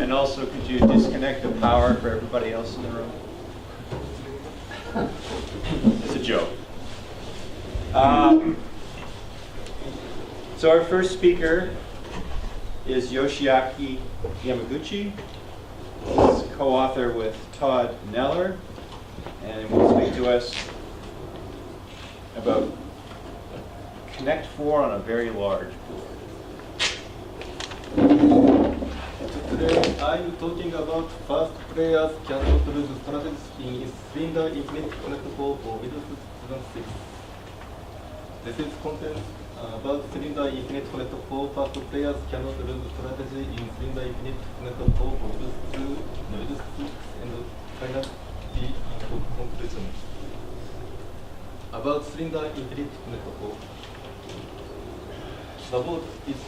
And also, could you disconnect the power for everybody else in the room? It's a joke. So our first speaker is Yoshiaki Yamaguchi. He's co-author with Todd Neller, and will speak to us about Connect 4 on a very large pool. Today I'm talking about fast players cannot lose strategies in cylinder infinite connect 4 for Windows 2006. This is content about cylinder infinite connect 4 fast players cannot lose strategy in cylinder infinite connect 4 for Windows 2, Windows 6, and finally conclusion. About cylinder infinite connect 4. The board is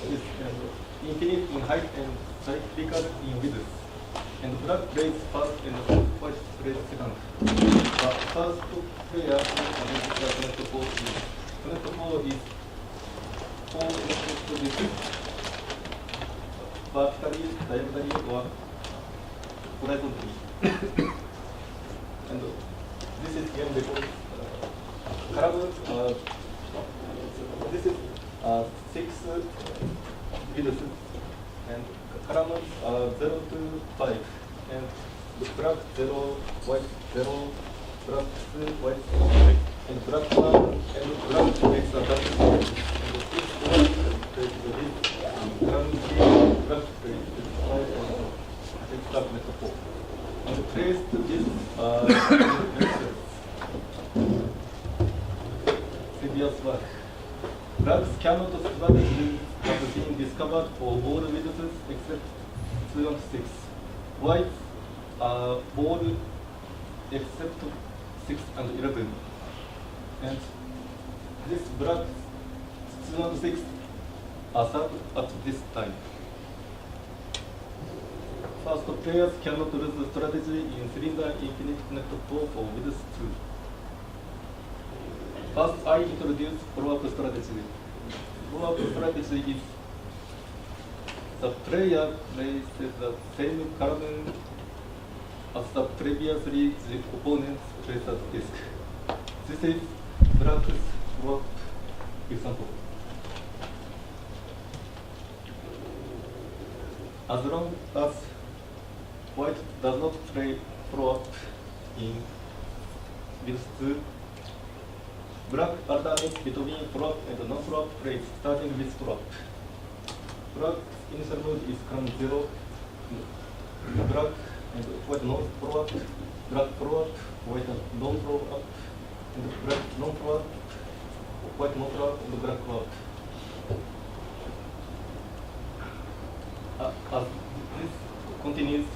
infinite in height and cyclical in width, and black plays first and white plays second. The first player against the connect 4 is connect 4 is 4 electric positions, vertically, diagonally, or horizontally. And this is game because columns this is 6 widths, and columns 0 to 5, and black 0, white 0, black 2, white 5, and black 1, and black makes a dark 6, and 6 white plays this, column 3, black plays 5, and 6 black makes 4. And place this previous work. Blacks cannot strategy has been discovered for all widths except 2 and 6. Whites are all except 6 and 11. And this black 2 and 6 are served at this time. First, players cannot lose the strategy in cylinder infinite connect 4 for width 2. First, I introduce follow-up strategy. Follow-up strategy is the player places the same column as the previously the opponent's placed at disk. This is black's follow-up example. As long as white does not play follow-up in width 2, black alternates between follow-up and non-follow-up plays, starting with follow-up. Black's initial move is column 0, black and white non-follow-up, black follow-up, white non-follow-up, and black non-follow-up, white non-follow-up, and black follow-up. As this continues,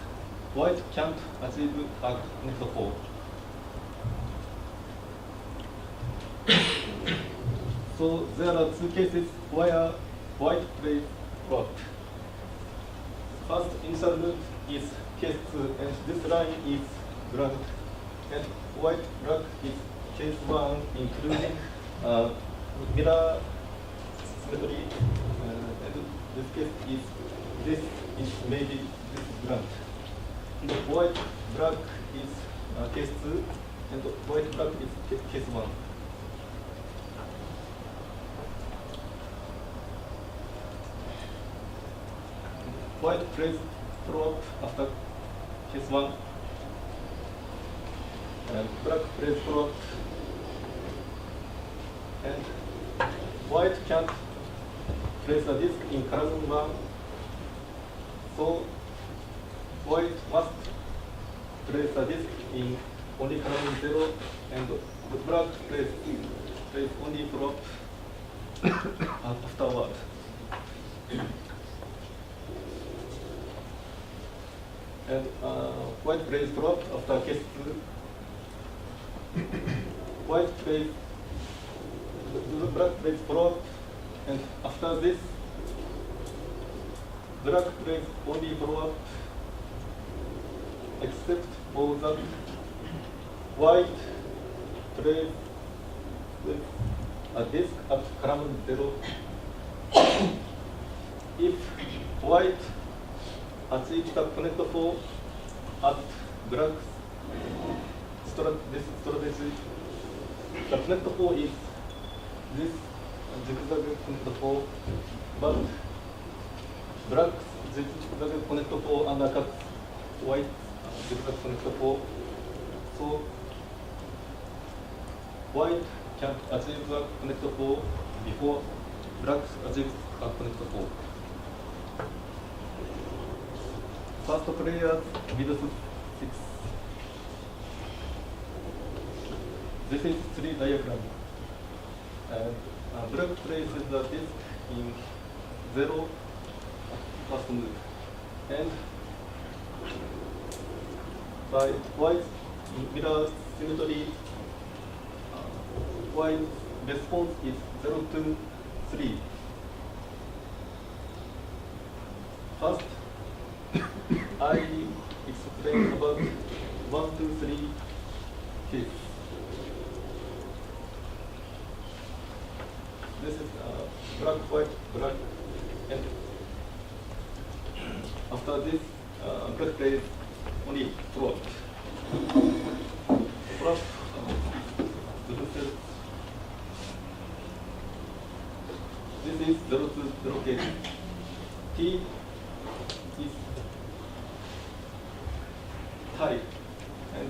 white can't achieve a connect 4. So there are two cases where white plays follow-up. First initial move is case 2, and this line is black, and white black is case 1, including mirror symmetry, and this case is maybe this blank. And white black is case 2, and white black is case 1. White plays follow-up after case 1, and black plays follow-up, and white can't place a disk in column 1, so white must place a disk in only column 0, and the black plays only follow-up afterward. And white plays follow-up after case 2. White plays, the black plays follow-up, and after this, black plays only follow-up, except for that white plays with a disk at column 0. If white achieve the connect 4 at black this strategy. The connect 4 is this zigzag connect 4, but black zigzag connect 4 undercut white zigzag connect 4. So white can achieve the connect 4 before black achieves the connect 4. First player with 6. This is 3 diagram. And black places the disc in 0 first move. And by white mirror symmetry, white response is 0 to 3. First, I explain about 1, 2, 3 case. This is black, white, black, and after this, black plays only flop. Flop, this is 0 to 0 case. T is tie, and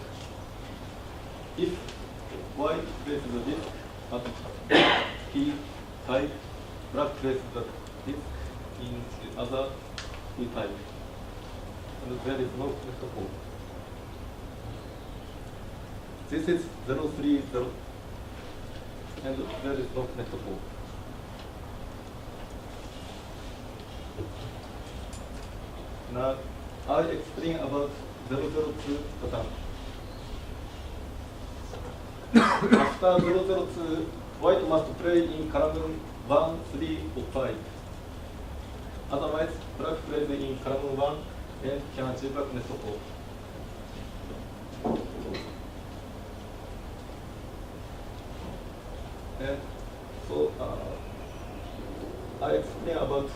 if white places the disc at T tie, black places the disc in the other T tie, and there is no connect 4. This is 0, 3, 0, and there is no connect 4. Now, I explain about 002 pattern. After 002, white must play in column 1, 3, or 5. Otherwise, black plays in column 1 and can achieve a connect 4. And so, I explain about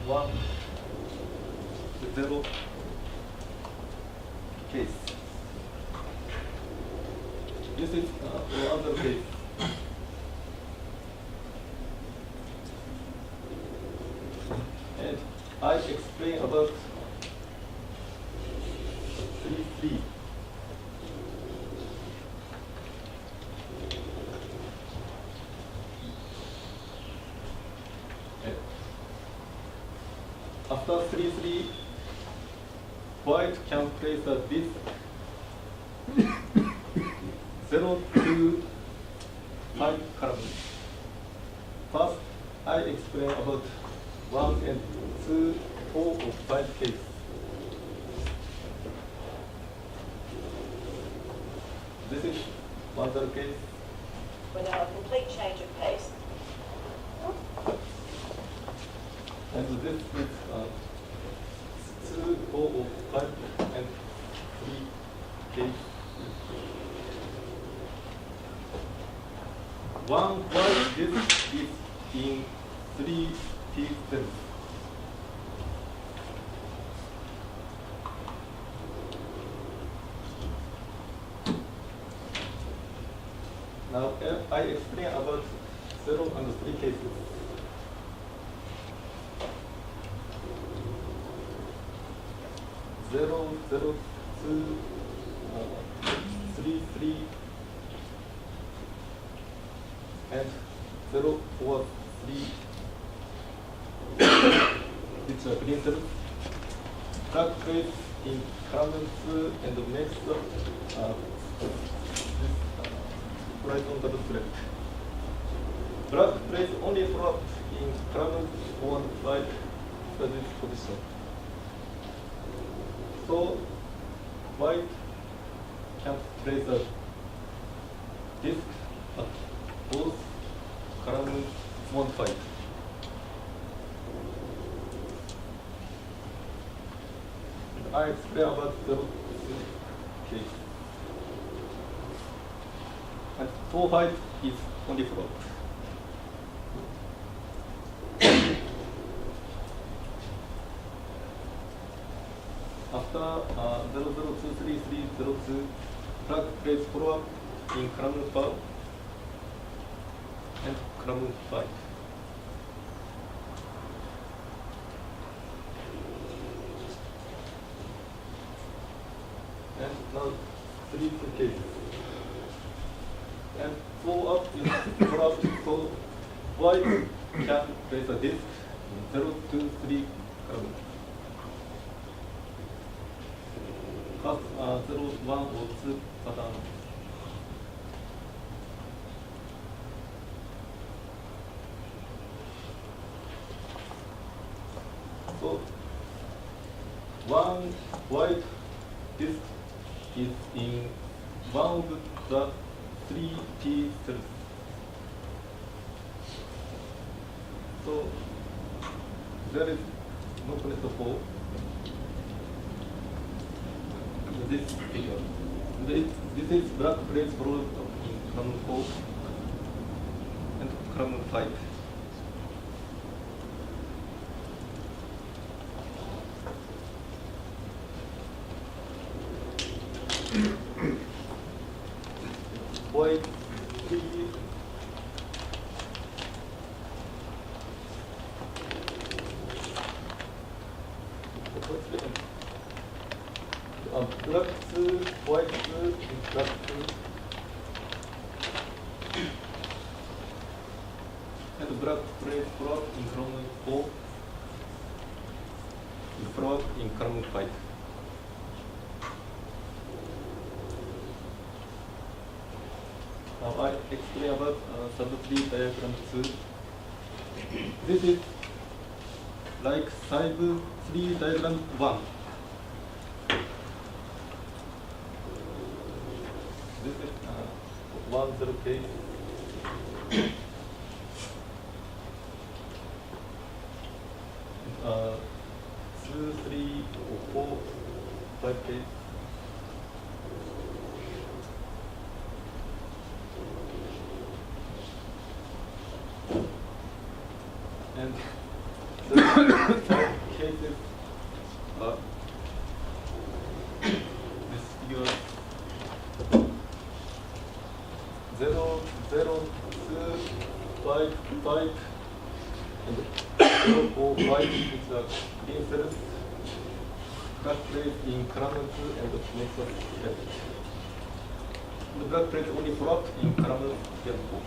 1, 0 case. This is another case. And I explain about 3, 3. And after 3, 3, white can place a disc 0 to 5 column. First, I explain about 1 and 2, 4, or 5 case. This is one other case. We now a complete change of pace. And this is 2, 4, or 5, and 3 case. One white disc is in 3 T cells. Now I explain about 0 and 3 cases. 0, 0, 2, 3, 3, and 0, 4, 3, which are green cells. Black plays in column 2 and the next this horizontal thread. Black plays only flop in column 4 and 5 for this position. So white can place a disc at both column 4 and 5. And I explain about the case. And 4, 5 is only flop. after 00230302, flag plates follow up in column 4 and column 5. And now 3 cases. And follow up is follow up, so white can place a disc in 0, 2, 3 column. First 0, 1 or 2 pattern. So one white disc is in one of the 3 T cells. So there is no connect for this figure. This is black plates followed in column 4 and column 5. White 3 black 2, white 2, black 2, and black plate frog in column 4, frog in column 5. Now I explain about sub-tree diagram 2. This is like sub-tree diagram 1. This is 1, 0 case. 2, 3, 4, 5 case. And the cases are this figure 0, 0, 2, 5, 5, and 0, 4, 5 which are green cells. Black plate in column 2 and the next one. The black plate only flop in column 4.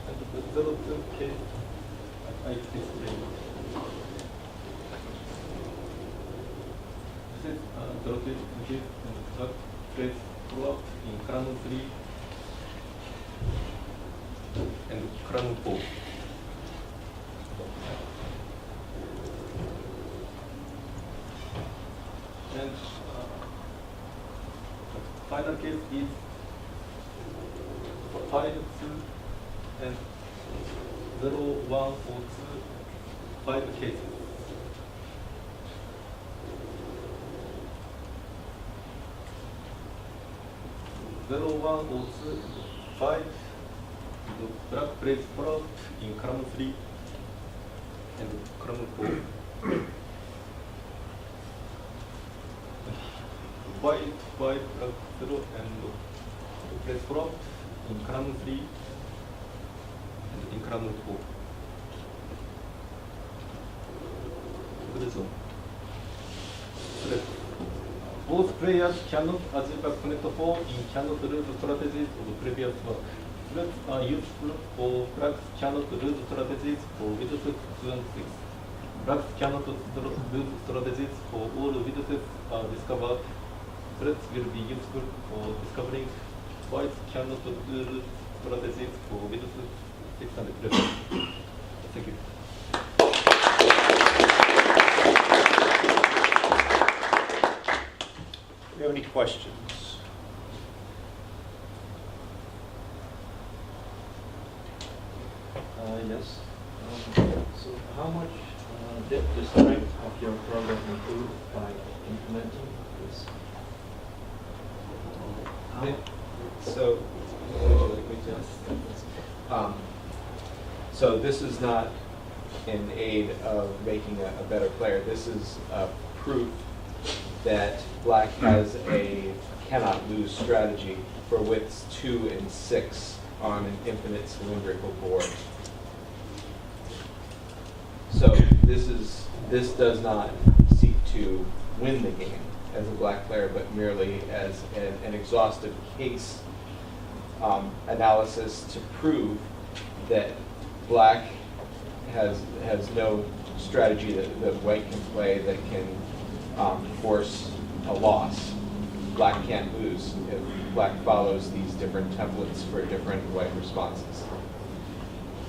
And the 0, 2 case I explained. This is 0, 2 case and the black plate flop in column 3 and column 4. And final case is 5, 2 and 0, 1 or 2, 5 cases. Zero, 1 or 2, 5. The black plates flop in column 3 and column 4. White, black, 0 and plates flop in column 3 and in column 4. 그래서 both players cannot achieve a connect 4 in cannot lose strategies of previous work. Threats are useful for blacks cannot lose strategies for widths 2 and 6. Blacks cannot lose strategies for all widths are discovered. Threats will be useful for discovering. Whites cannot lose strategies for widths 6 and 11. Thank you. Do you have any questions? Yes. So how much did the strength of your program improve by implementing this? So, would you like me to? So this is not in aid of making a better player. This is proof that black has a cannot lose strategy for widths 2 and 6 on an infinite cylindrical board. So this does not seek to win the game as a black player, but merely as an exhaustive case analysis to prove that black has no strategy that white can play that can force a loss. Black can't lose if black follows these different templates for different white responses.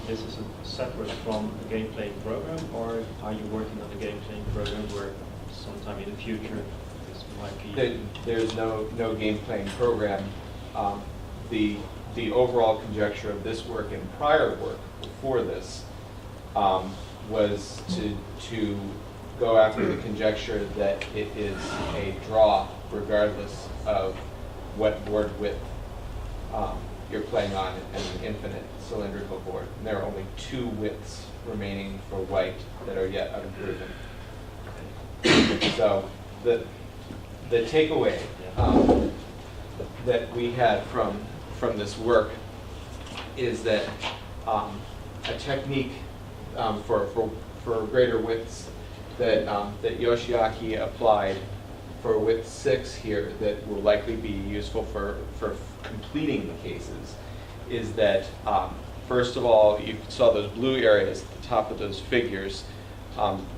This is separate from a game playing program, or are you working on a game playing program where sometime in the future this might be? There's no game playing program. The overall conjecture of this work and prior work before this was to go after the conjecture that it is a draw regardless of what board width you're playing on an infinite cylindrical board. And there are only 2 widths remaining for white that are yet unproven. So the takeaway that we had from this work is that a technique for greater widths that Yoshiaki applied for width 6 here that will likely be useful for completing the cases is that first of all, you saw those blue areas at the top of those figures.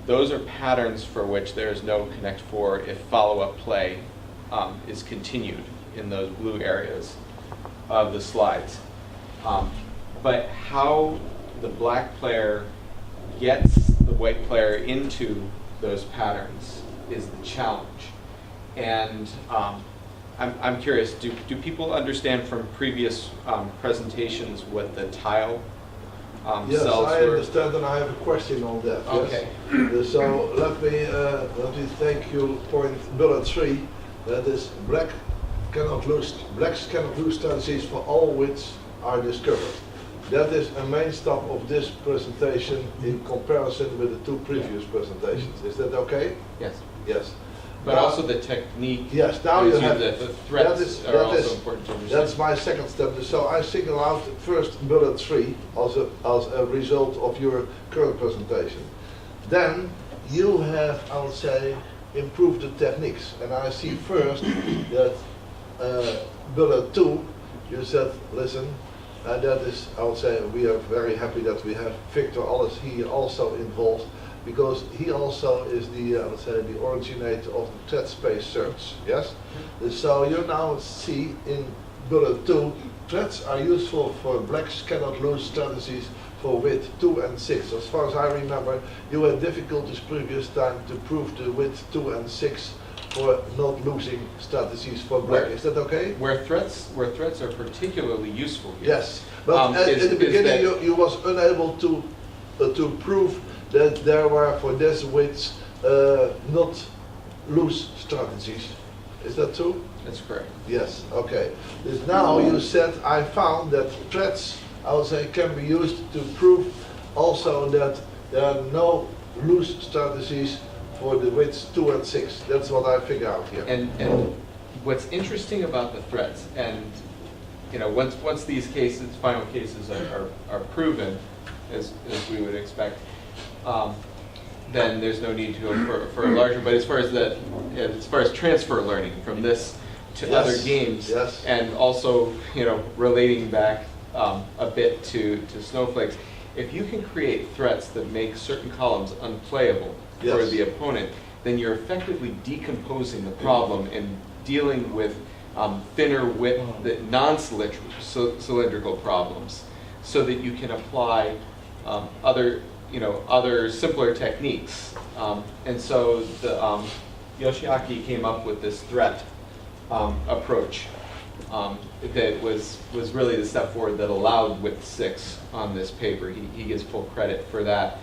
Those are patterns for which there is no connect 4 if follow-up play is continued in those blue areas of the slides. But how the black player gets the white player into those patterns is the challenge. And I'm curious, do people understand from previous presentations what the tile yes, cells I were? understand, and I have a question on that. Okay. Yes. So let me take you point bullet 3. That is blacks cannot lose strategies for all widths are discovered. That is a main stop of this presentation in comparison with the 2 previous presentations. Is that okay? Yes. Yes. But Now- also the technique. Yes, now you have the threats are also important to understand. That's my second step. So I single out first bullet 3 as a result of your current presentation. Then you have, I would say, improved the techniques. And I see first that bullet 2, you said, listen, and that is, I would say, we are very happy that we have Victor Alles here also involved, because he also is the, I would say, the originator of the thread space search, yes? So you now see in bullet 2, threads are useful for blacks cannot lose strategies for width 2 and 6. As far as I remember, you had difficulties previous time to prove the width 2 and 6 for not losing strategies for black. Is that okay? Where threats are particularly useful here. Yes, but is in the beginning that you was unable to prove that there were for this width not loose strategies. Is that true? That's correct. Yes, okay. This now you said I found that threads, I would say, can be used to prove also that there are no loose strategies for the widths 2 and 6. That's what I figure out here. And what's interesting about the threats, and once these cases, final cases are proven, as we would expect, then there's no need to go for a larger. But as far as transfer learning from this to Yes, other games, yes. and also relating back a bit to snowflakes, if you can create threats that make certain columns unplayable for Yes. the opponent, then you're effectively decomposing the problem and dealing with thinner width, non-cylindrical problems, so that you can apply other simpler techniques. And so the Yoshiaki came up with this threat approach that was really the step forward that allowed width 6 on this paper. He gets full credit for that.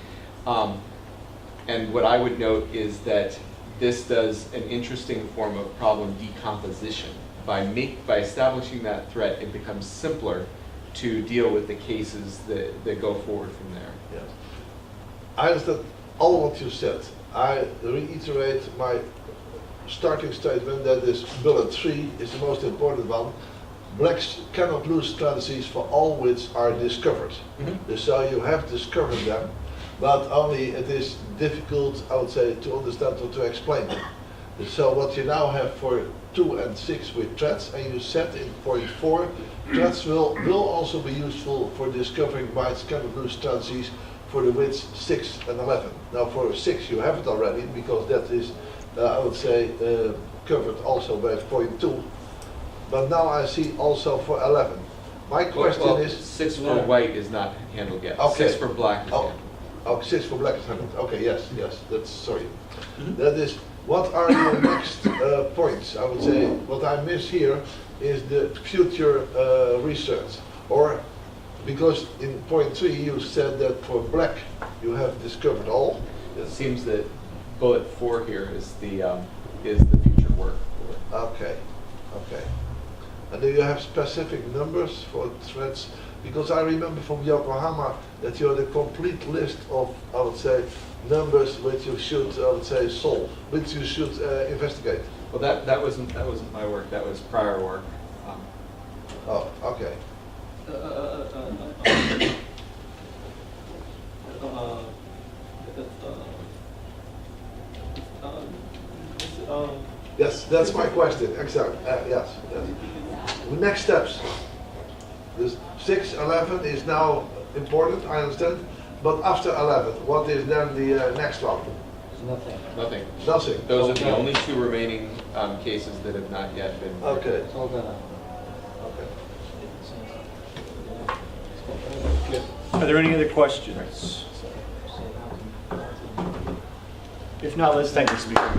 And what I would note is that this does an interesting form of problem decomposition. By establishing that threat, it becomes simpler to deal with the cases that go forward from there. Yes. I understand all what you said. I reiterate my starting statement that this bullet 3 is the most important one. Blacks cannot lose strategies for all which are discovered. So you have discovered them, but only it is difficult, I would say, to understand or to explain them. So what you now have for 2 and 6 with threats, and you said in point 4, threats will also be useful for discovering bytes cannot lose strategies for the widths 6 and 11. Now for 6 you have it already, because that is, I would say, covered also by point 2. But now I see also for 11. My question Well, is... 6 for white is not handled yet. Okay. 6 for black is handled. Oh, 6 for black is handled. Okay, yes, that's, sorry. That is, what are your next points? I would say, what I miss here is the future research. Or, because in point 3 you said that for black you have discovered all. It seems that bullet 4 here is the future work. Okay. And do you have specific numbers for threats? Because I remember from Yokohama that you had a complete list of, I would say, numbers which you should, I would say, solve, which you should investigate. Well, that wasn't my work. That was prior work. Oh, okay. Yes, that's my question. Exactly. Yes. Next steps. This 6, 11 is now important, I understand. But after 11, what is then the next one? Nothing. Nothing. Nothing. Those are the Okay. only 2 remaining cases that have not yet been. Okay. It's all done. Okay. Are there any other questions? If not, let's thank the speaker.